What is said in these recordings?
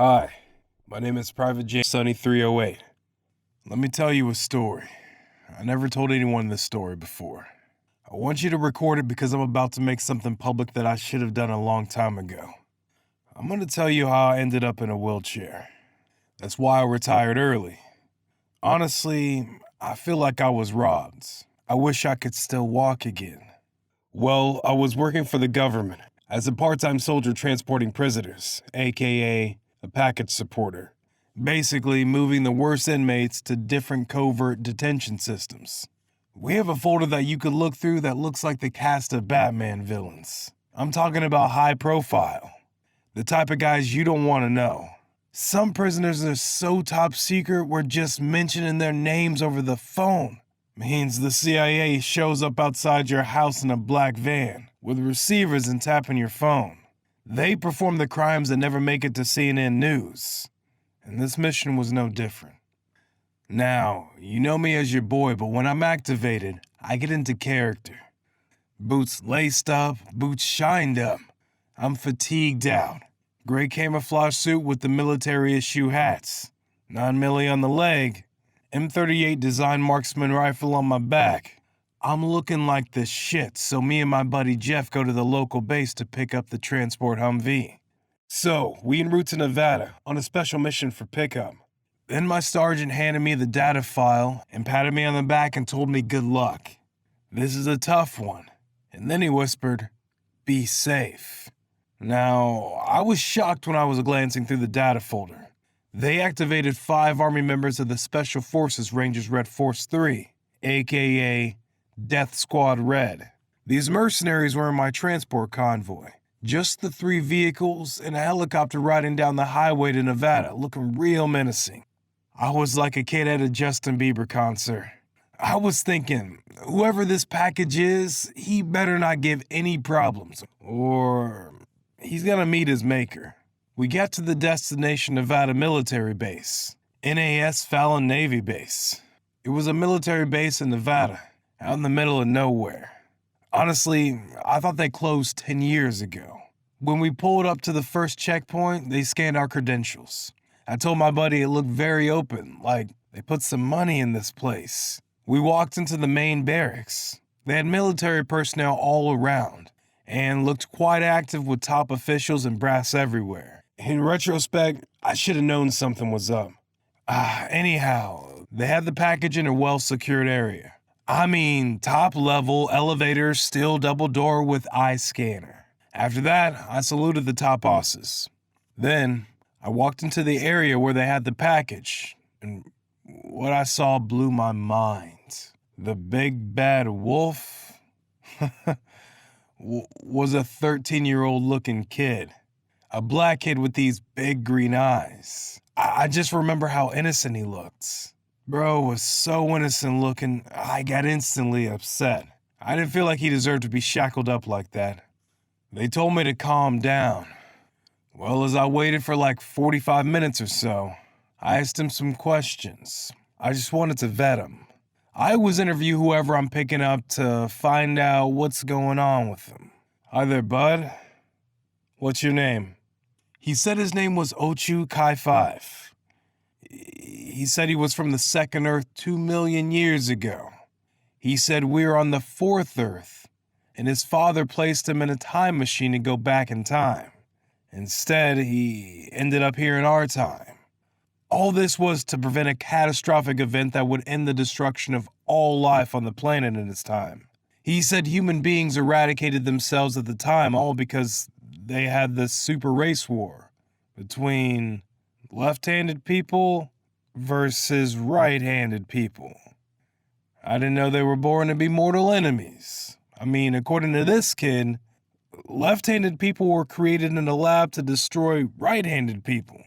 Hi, my name is Private J Sunny 308. Let me tell you a story. I never told anyone this story before. I want you to record it because I'm about to make something public that I should have done a long time ago. I'm going to tell you how I ended up in a wheelchair. That's why I retired early. Honestly, I feel like I was robbed. I wish I could still walk again. Well, I was working for the government as a part-time soldier transporting prisoners, aka a package supporter. Basically, moving the worst inmates to different covert detention systems. We have a folder that you could look through that looks like the cast of Batman villains. I'm talking about high profile. The type of guys you don't want to know. Some prisoners are so top secret we're just mentioning their names over the phone. Means the CIA shows up outside your house in a black van with receivers and tapping your phone. They perform the crimes that never make it to CNN News. And this mission was no different. Now, you know me as your boy, but when I'm activated, I get into character. Boots laced up, boots shined up. I'm fatigued out. Gray camouflage suit with the military issue hats. 9mm on the leg. M38 design marksman rifle on my back. I'm looking like the shit, so me and my buddy Jeff go to the local base to pick up the transport Humvee. So, we en route to Nevada on a special mission for pickup. Then my sergeant handed me the data file and patted me on the back and told me good luck. This is a tough one. And then he whispered, "Be safe." Now, I was shocked when I was glancing through the data folder. They activated 5 Army members of the Special Forces Rangers Red Force 3, aka Death Squad Red. These mercenaries were in my transport convoy. Just the 3 vehicles and a helicopter riding down the highway to Nevada, looking real menacing. I was like a kid at a Justin Bieber concert. I was thinking, whoever this package is, he better not give any problems, or he's gonna meet his maker. We got to the destination Nevada military base, NAS Fallon Navy Base. It was a military base in Nevada, out in the middle of nowhere. Honestly, I thought they closed 10 years ago. When we pulled up to the first checkpoint, they scanned our credentials. I told my buddy it looked very open, like they put some money in this place. We walked into the main barracks. They had military personnel all around, and looked quite active with top officials and brass everywhere. In retrospect, I should have known something was up. Anyhow, they had the package in a well-secured area. I mean, top-level elevator, steel double door with eye scanner. After that, I saluted the top bosses. Then, I walked into the area where they had the package, and what I saw blew my mind. The big bad wolf was a 13-year-old looking kid. A black kid with these big green eyes. I just remember how innocent he looked. Bro was so innocent looking, I got instantly upset. I didn't feel like he deserved to be shackled up like that. They told me to calm down. Well, as I waited for like 45 minutes or so, I asked him some questions. I just wanted to vet him. I always interview whoever I'm picking up to find out what's going on with them. Hi there, bud. What's your name? He said his name was Ochu Kai 5. He said he was from the second Earth 2 million years ago. He said we were on the 4th Earth, and his father placed him in a time machine to go back in time. Instead, he ended up here in our time. All this was to prevent a catastrophic event that would end the destruction of all life on the planet in its time. He said human beings eradicated themselves at the time, all because they had this super race war between left-handed people versus right-handed people. I didn't know they were born to be mortal enemies. I mean, according to this kid, left-handed people were created in a lab to destroy right-handed people.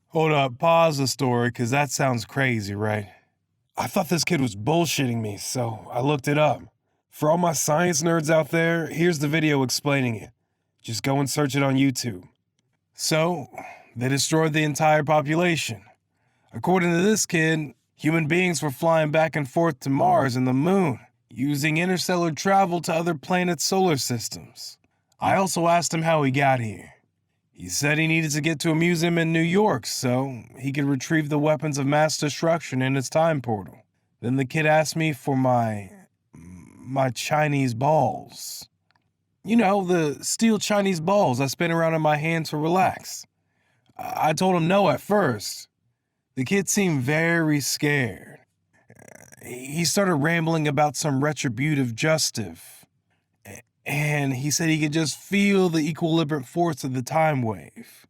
Hold up, pause the story, because that sounds crazy, right? I thought this kid was bullshitting me, so I looked it up. For all my science nerds out there, here's the video explaining it. Just go and search it on YouTube. So, they destroyed the entire population. According to this kid, human beings were flying back and forth to Mars and the moon, using interstellar travel to other planets' solar systems. I also asked him how he got here. He said he needed to get to a museum in New York so he could retrieve the weapons of mass destruction in his time portal. Then the kid asked me for my Chinese balls. You know, the steel Chinese balls I spin around in my hand to relax. I told him no at first. The kid seemed very scared. He started rambling about some retributive justice, and he said he could just feel the equilibrium force of the time wave.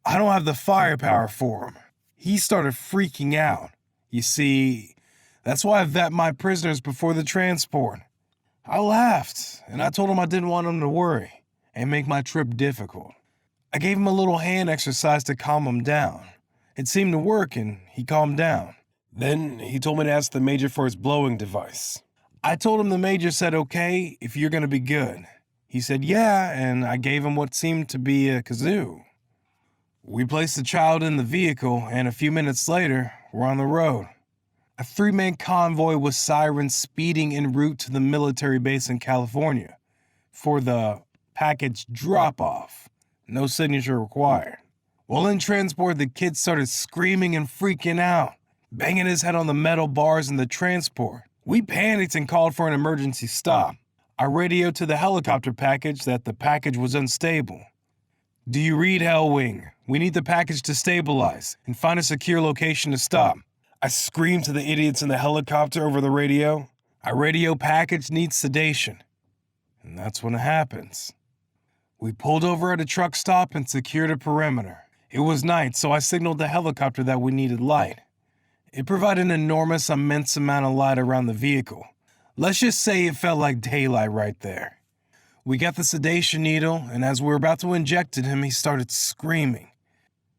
I don't have the firepower for him. He started freaking out. You see, that's why I vet my prisoners before the transport. I laughed, and I told him I didn't want him to worry and make my trip difficult. I gave him a little hand exercise to calm him down. It seemed to work, and he calmed down. Then he told me to ask the major for his blowing device. I told him the major said okay if you're going to be good. He said yeah, and I gave him what seemed to be a kazoo. We placed the child in the vehicle, and a few minutes later, we're on the road. A 3-man convoy with sirens speeding en route to the military base in California for the package drop-off. No signature required. While in transport, the kid started screaming and freaking out, banging his head on the metal bars in the transport. We panicked and called for an emergency stop. I radioed to the helicopter package that the package was unstable. Do you read, Hellwing? We need the package to stabilize and find a secure location to stop. I screamed to the idiots in the helicopter over the radio. Our radio package needs sedation. And that's when it happens. We pulled over at a truck stop and secured a perimeter. It was night, so I signaled the helicopter that we needed light. It provided an immense amount of light around the vehicle. Let's just say it felt like daylight right there. We got the sedation needle, and as we were about to inject it him, he started screaming.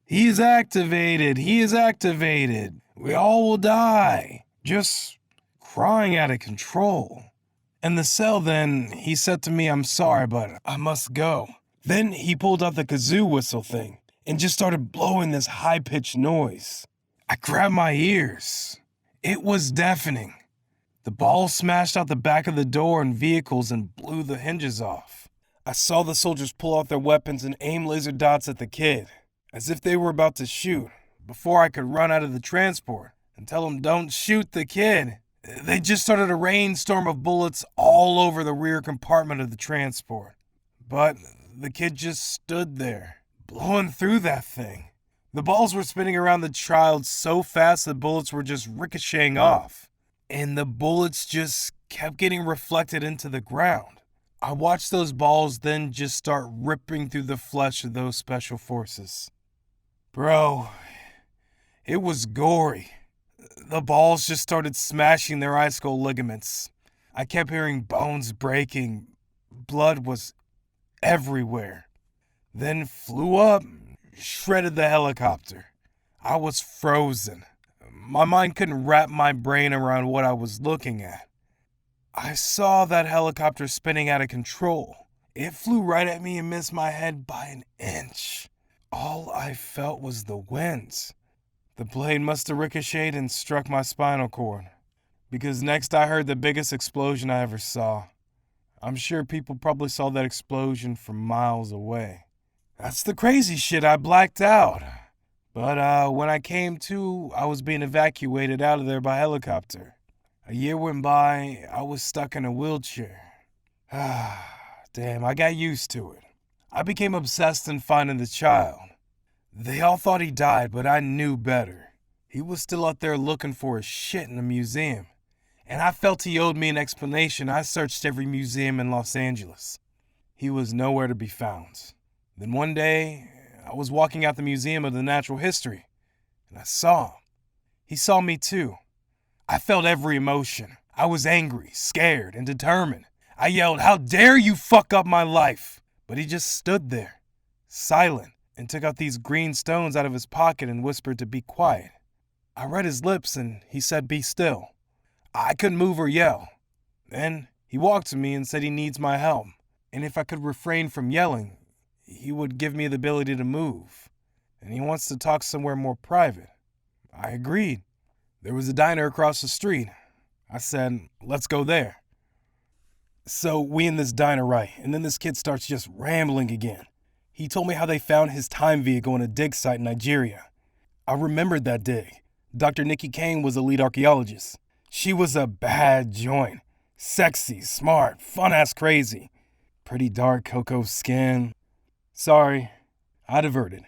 He is activated! He is activated! We all will die! Just crying out of control. In the cell then, he said to me, I'm sorry, but I must go. Then he pulled out the kazoo whistle thing and just started blowing this high-pitched noise. I grabbed my ears. It was deafening. The ball smashed out the back of the door and vehicles and blew the hinges off. I saw the soldiers pull out their weapons and aim laser dots at the kid, as if they were about to shoot, before I could run out of the transport and tell them don't shoot the kid. They just started a rainstorm of bullets all over the rear compartment of the transport. But the kid just stood there, blowing through that thing. The balls were spinning around the child so fast the bullets were just ricocheting off. And the bullets just kept getting reflected into the ground. I watched those balls then just start ripping through the flesh of those special forces. Bro, it was gory. The balls just started smashing their eye skull ligaments. I kept hearing bones breaking. Blood was everywhere. Then flew up, shredded the helicopter. I was frozen. My mind couldn't wrap my brain around what I was looking at. I saw that helicopter spinning out of control. It flew right at me and missed my head by an inch. All I felt was the wind. The blade must have ricocheted and struck my spinal cord, because next I heard the biggest explosion I ever saw. I'm sure people probably saw that explosion from miles away. That's the crazy shit. I blacked out. But when I came to, I was being evacuated out of there by helicopter. A year went by, I was stuck in a wheelchair. Damn, I got used to it. I became obsessed in finding the child. They all thought he died, but I knew better. He was still out there looking for his shit in a museum. And I felt he owed me an explanation. I searched every museum in Los Angeles. He was nowhere to be found. Then one day, I was walking out the Museum of the Natural History, and I saw him. He saw me too. I felt every emotion. I was angry, scared, and determined. I yelled, "How dare you fuck up my life?" But he just stood there, silent, and took out these green stones out of his pocket and whispered to be quiet. I read his lips, and he said, "Be still." I couldn't move or yell. Then he walked to me and said he needs my help, and if I could refrain from yelling, he would give me the ability to move, and he wants to talk somewhere more private. I agreed. There was a diner across the street. I said, "Let's go there." So we in this diner, right, and then this kid starts just rambling again. He told me how they found his time vehicle in a dig site in Nigeria. I remembered that day. Dr. Nikki Kane was a lead archaeologist. She was a bad joint. Sexy, smart, fun-ass crazy. Pretty dark cocoa skin. Sorry, I diverted.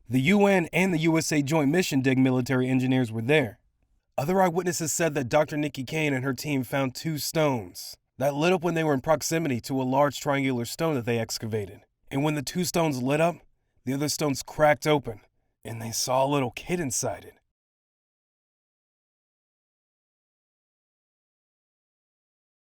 The UN and the USA Joint Mission Dig military engineers were there. Other eyewitnesses said that Dr. Nikki Kane and her team found 2 stones that lit up when they were in proximity to a large triangular stone that they excavated. And when the 2 stones lit up, the other stones cracked open, and they saw a little kid inside it.